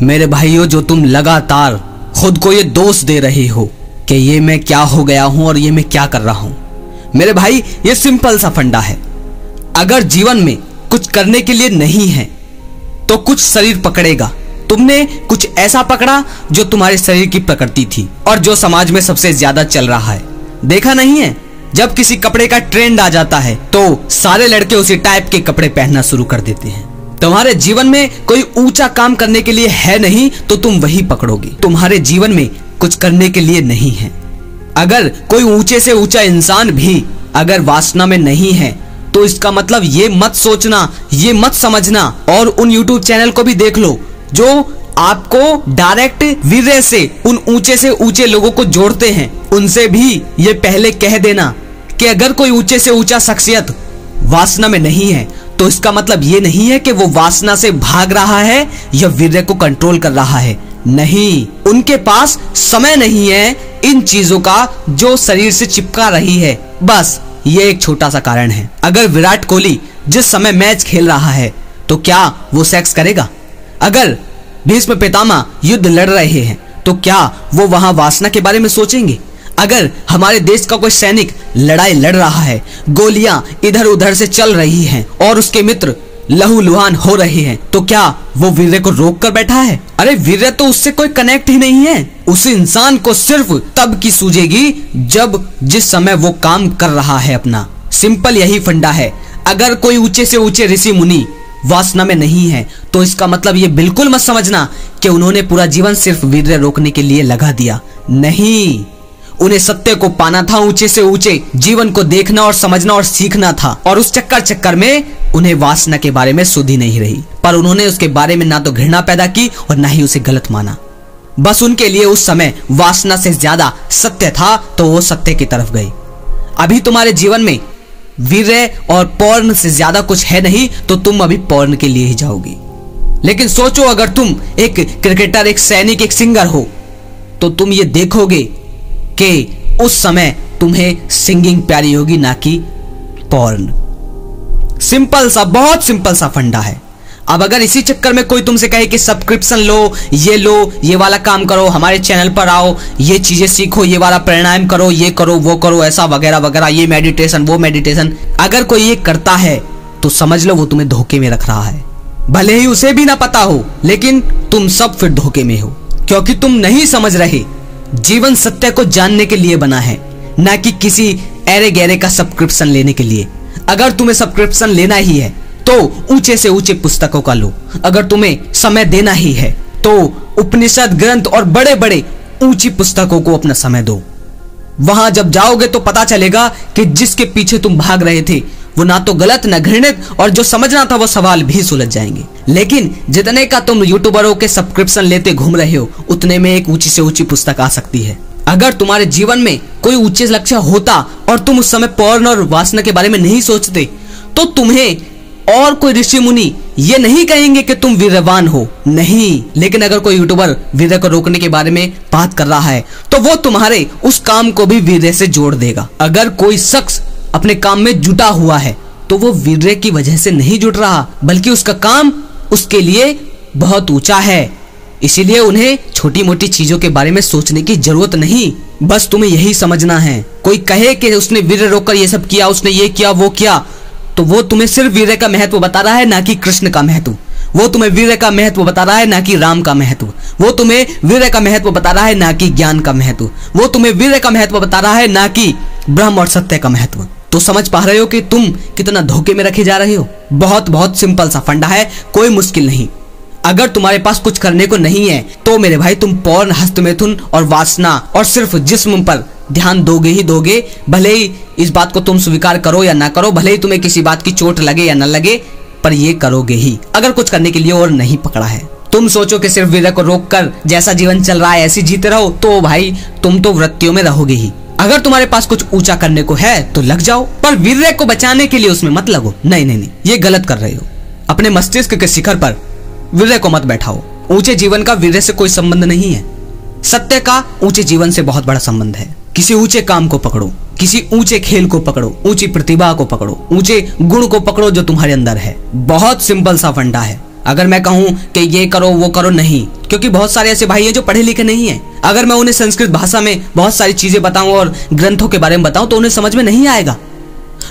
मेरे भाइयों, जो तुम लगातार खुद को ये दोष दे रहे हो कि ये मैं क्या हो गया हूं और ये मैं क्या कर रहा हूं, मेरे भाई ये सिंपल सा फंडा है। अगर जीवन में कुछ करने के लिए नहीं है तो कुछ शरीर पकड़ेगा। तुमने कुछ ऐसा पकड़ा जो तुम्हारे शरीर की प्रकृति थी और जो समाज में सबसे ज्यादा चल रहा है। देखा नहीं है, जब किसी कपड़े का ट्रेंड आ जाता है तो सारे लड़के उसी टाइप के कपड़े पहनना शुरू कर देते हैं। तुम्हारे जीवन में कोई ऊंचा काम करने के लिए है नहीं तो तुम वही पकड़ोगे। तुम्हारे जीवन में कुछ करने के लिए नहीं है। अगर कोई ऊंचे से ऊंचा इंसान भी अगर वासना में नहीं है तो इसका मतलब ये मत सोचना, ये मत समझना। और उन YouTube चैनल को भी देख लो जो आपको डायरेक्ट वीर्य से उन ऊंचे से ऊंचे लोगों को जोड़ते हैं। उनसे भी ये पहले कह देना कि अगर कोई ऊंचे से ऊंचा शख्सियत वासना में नहीं है तो इसका मतलब ये नहीं है कि वो वासना से भाग रहा है या वीर्य को कंट्रोल कर रहा है। नहीं, उनके पास समय नहीं है इन चीजों का जो शरीर से चिपका रही है। बस ये एक छोटा सा कारण है। अगर विराट कोहली जिस समय मैच खेल रहा है तो क्या वो सेक्स करेगा? अगर भीष्म पितामह युद्ध लड़ रहे हैं तो क्या वो वहां वासना के बारे में सोचेंगे? अगर हमारे देश का कोई सैनिक लड़ाई लड़ रहा है, गोलियां इधर उधर से चल रही हैं और उसके मित्र लहूलुहान हो रहे हैं, तो क्या वो वीर्य को रोक कर बैठा है? अरे वीर्य तो उससे कोई कनेक्ट ही नहीं है। उस इंसान को सिर्फ तब की सूझेगी जब जिस समय वो काम कर रहा है अपना। सिंपल यही फंडा है। अगर कोई ऊंचे से ऊंचे ऋषि मुनि वासना में नहीं है तो इसका मतलब ये बिल्कुल मत समझना कि उन्होंने पूरा जीवन सिर्फ वीर्य रोकने के लिए लगा दिया। नहीं, उन्हें सत्य को पाना था, ऊंचे से ऊंचे जीवन को देखना और समझना और सीखना था। और उस चक्कर में उन्हें वासना के बारे में सुध ही नहीं रही, पर उन्होंने उसके बारे में ना तो घृणा पैदा की और ना ही उसे गलत माना। बस उनके लिए उस समय वासना से ज्यादा सत्य था तो वो सत्य की तरफ गए। अभी तुम्हारे जीवन में वीर्य और पौर्ण से ज्यादा कुछ है नहीं तो तुम अभी पौर्ण के लिए ही जाओगे। लेकिन सोचो, अगर तुम एक क्रिकेटर, एक सैनिक, एक सिंगर हो तो तुम ये देखोगे कि उस समय तुम्हें सिंगिंग प्यारी होगी, ना कि पॉर्न। सिंपल सा, बहुत सिंपल सा फंडा है। अब अगर इसी चक्कर में कोई तुमसे कहे कि सब्सक्रिप्शन लो, ये वाला काम करो, हमारे चैनल पर आओ, ये चीजें सीखो, ये वाला प्राणायाम करो, ये करो, वो करो, ऐसा वगैरह वगैरह, ये मेडिटेशन, वो मेडिटेशन, अगर कोई ये करता है तो समझ लो वो तुम्हें धोखे में रख रहा है। भले ही उसे भी ना पता हो, लेकिन तुम सब फिर धोखे में हो, क्योंकि तुम नहीं समझ रहे जीवन सत्य को जानने के लिए बना है, ना कि किसी ऐरे गहरे का सब्सक्रिप्शन लेने के लिए। अगर तुम्हें सब्सक्रिप्शन लेना ही है तो ऊंचे से ऊंचे पुस्तकों का लो। अगर तुम्हें समय देना ही है तो उपनिषद ग्रंथ और बड़े बड़े ऊंची पुस्तकों को अपना समय दो। वहां जब जाओगे तो पता चलेगा कि जिसके पीछे तुम भाग रहे थे वो ना तो गलत ना घृणित, और जो समझना था वो सवाल भी सुलझ जाएंगे। लेकिन जितने का तुम यूट्यूबरों के सब्सक्रिप्शन लेते घूम रहे हो उतने में एक ऊंची से ऊंची पुस्तक आ सकती है। अगर तुम्हारे जीवन में कोई उच्च लक्ष्य होता और तुम उस समय पौर्ण और वासना के बारे में नहीं सोचते तो तुम्हें और कोई ऋषि मुनि ये नहीं कहेंगे कि तुम वीरवान हो, नहीं। लेकिन अगर कोई यूट्यूबर वीर्य को रोकने के बारे में बात कर रहा है तो वो तुम्हारे उस काम को भी वीर्य से जोड़ देगा। अगर कोई शख्स अपने काम में जुटा हुआ है तो वो वीर्य की वजह से नहीं जुट रहा, बल्कि उसका काम उसके लिए बहुत ऊंचा है। इसीलिए उन्हें छोटी मोटी चीजों के बारे में सोचने की जरूरत नहीं। बस तुम्हें यही समझना है। कोई कहे कि उसने वीर्य रोककर ये सब किया, उसने ये किया वो किया, तो वो तुम्हें सिर्फ वीर्य का महत्व बता रहा है, ना कि कृष्ण का महत्व। वो तुम्हें वीर्य का महत्व बता रहा है, ना कि राम का महत्व। वो तुम्हें वीर्य का महत्व बता रहा है, ना कि ज्ञान का महत्व। वो तुम्हें वीर्य का महत्व बता रहा है, ना कि ब्रह्म और सत्य का महत्व। तो समझ पा रहे हो कि तुम कितना धोखे में रखे जा रहे हो। बहुत बहुत सिंपल सा फंडा है, कोई मुश्किल नहीं। अगर तुम्हारे पास कुछ करने को नहीं है तो मेरे भाई तुम पौर्ण, हस्तमैथुन और वासना और सिर्फ जिस्म पर ध्यान दोगे ही दोगे। भले ही इस बात को तुम स्वीकार करो या ना करो, भले ही तुम्हें किसी बात की चोट लगे या ना लगे, पर ये करोगे ही अगर कुछ करने के लिए और नहीं पकड़ा है। तुम सोचो कि सिर्फ वीर्य को रोककर जैसा जीवन चल रहा है ऐसे जीते रहो, तो भाई तुम तो वृत्तियों में रहोगे ही। अगर तुम्हारे पास कुछ ऊंचा करने को है तो लग जाओ, पर वीर्य को बचाने के लिए उसमें मत लगो। नहीं नहीं नहीं, ये गलत कर रहे हो। अपने मस्तिष्क के शिखर पर वीर्य को मत बैठाओ। ऊंचे जीवन का वीर्य से कोई संबंध नहीं है। सत्य का ऊंचे जीवन से बहुत बड़ा संबंध है। किसी ऊंचे काम को पकड़ो, किसी ऊंचे खेल को पकड़ो, ऊंची प्रतिभा को पकड़ो, ऊंचे गुण को पकड़ो जो तुम्हारे अंदर है। बहुत सिंपल सा फंडा है। अगर मैं कहूं कि ये करो वो करो, नहीं, क्योंकि बहुत सारे ऐसे भाई हैं जो पढ़े लिखे नहीं हैं। अगर मैं उन्हें संस्कृत भाषा में बहुत सारी चीजें बताऊं और ग्रंथों के बारे में बताऊं तो उन्हें समझ में नहीं आएगा।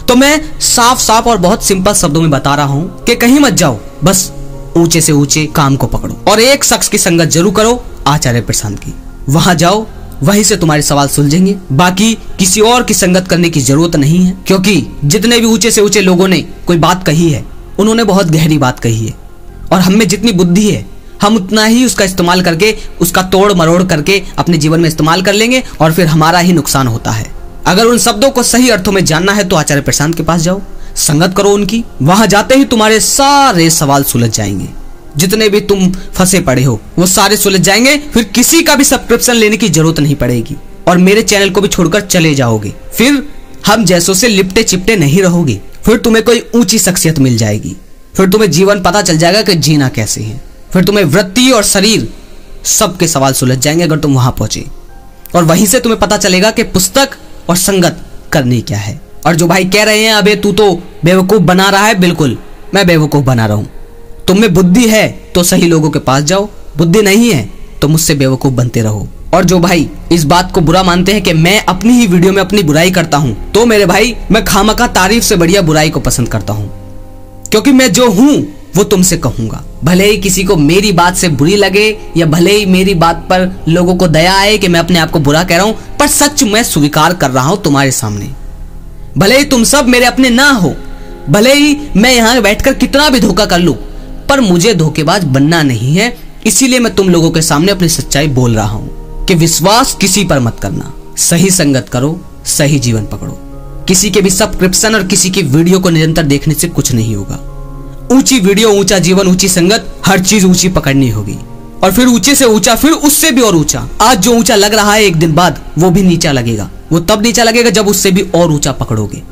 तो मैं साफ साफ और बहुत सिंपल शब्दों में बता रहा हूं कि कहीं मत जाओ, बस ऊंचे से ऊंचे काम को पकड़ो और एक शख्स की संगत जरूर करो, आचार्य प्रशांत की। वहां जाओ, वहीं से तुम्हारे सवाल सुलझेंगे। बाकी किसी और की संगत करने की जरूरत नहीं है, क्योंकि जितने भी ऊंचे से ऊंचे लोगों ने कोई बात कही है उन्होंने बहुत गहरी बात कही है, और हम में जितनी बुद्धि है हम उतना ही उसका इस्तेमाल करके, उसका तोड़ मरोड़ करके अपने जीवन में इस्तेमाल कर लेंगे और फिर हमारा ही नुकसान होता है। अगर उन शब्दों को सही अर्थों में जानना है तो आचार्य प्रशांत के पास जाओ, संगत करो उनकी। वहां जाते ही तुम्हारे सारे सवाल सुलझ जाएंगे, जितने भी तुम फंसे पड़े हो वो सारे सुलझ जाएंगे। फिर किसी का भी सब्सक्रिप्शन लेने की जरूरत नहीं पड़ेगी और मेरे चैनल को भी छोड़कर चले जाओगे। फिर हम जैसों से लिपटे चिपटे नहीं रहोगे, फिर तुम्हें कोई ऊंची शख्सियत मिल जाएगी, फिर तुम्हें जीवन पता चल जाएगा कि जीना कैसे है, फिर तुम्हें वृत्ति और शरीर सबके सवाल सुलझ जाएंगे अगर तुम वहां पहुंचे। और वहीं से तुम्हें पता चलेगा कि पुस्तक और संगत करनी क्या है। और जो भाई कह रहे हैं अबे तू तो बेवकूफ बना रहा है, बिल्कुल मैं बेवकूफ बना रहा हूं। तुम में बुद्धि है तो सही लोगों के पास जाओ, बुद्धि नहीं है तो मुझसे बेवकूफ बनते रहो। और जो भाई इस बात को बुरा मानते हैं कि मैं अपनी ही वीडियो में अपनी बुराई करता हूं, तो मेरे भाई मैं खामखा तारीफ से बढ़िया बुराई को पसंद करता हूं, क्योंकि मैं जो हूं वो तुमसे कहूंगा। भले ही किसी को मेरी बात से बुरी लगे या भले ही मेरी बात पर लोगों को दया आए कि मैं अपने आप को बुरा कह रहा हूं, पर सच मैं स्वीकार कर रहा हूं तुम्हारे सामने। भले ही तुम सब मेरे अपने ना हो, भले ही मैं यहां बैठकर कितना भी धोखा कर लूं, पर मुझे धोखेबाज बनना नहीं है। इसीलिए मैं तुम लोगों के सामने अपनी सच्चाई बोल रहा हूं कि विश्वास किसी पर मत करना, सही संगत करो, सही जीवन पकड़ो। किसी के भी सब्सक्रिप्शन और किसी की वीडियो को निरंतर देखने से कुछ नहीं होगा। ऊंची वीडियो, ऊंचा जीवन, ऊंची संगत, हर चीज ऊंची पकड़नी होगी और फिर ऊंचे से ऊंचा, फिर उससे भी और ऊंचा। आज जो ऊंचा लग रहा है एक दिन बाद वो भी नीचा लगेगा। वो तब नीचा लगेगा जब उससे भी और ऊंचा पकड़ोगे।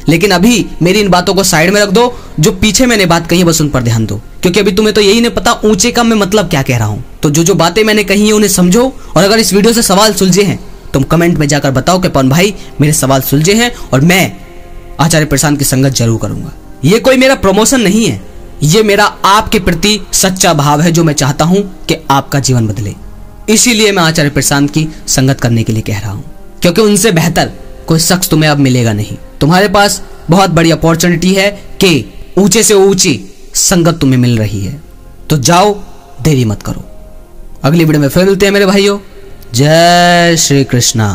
लेकिन अभी मेरी इन बातों को साइड में रख दो, जो पीछे मैंने बात कही है बस उन पर ध्यान दो, क्योंकि अभी तुम्हें तो यही नहीं पता ऊंचे का मैं मतलब क्या कह रहा हूं। तो जो जो बातें मैंने कही है उन्हें समझो, और अगर इस वीडियो से सवाल सुलझे हैं तुम कमेंट में जाकर बताओ कि पवन भाई मेरे सवाल सुलझे हैं और मैं आचार्य प्रशांत की संगत जरूर करूंगा। ये कोई मेरा प्रमोशन नहीं है, ये मेरा आपके प्रति सच्चा भाव है जो मैं चाहता हूं कि आपका जीवन बदले। इसीलिए मैं आचार्य प्रशांत की संगत करने के लिए कह रहा हूं, क्योंकि उनसे बेहतर कोई शख्स तुम्हें अब मिलेगा नहीं। तुम्हारे पास बहुत बड़ी अपॉर्चुनिटी है कि ऊंचे से ऊंची संगत तुम्हें मिल रही है, तो जाओ, देरी मत करो। अगली वीडियो में फिर मिलते हैं मेरे भाइयों। जय श्री कृष्णा।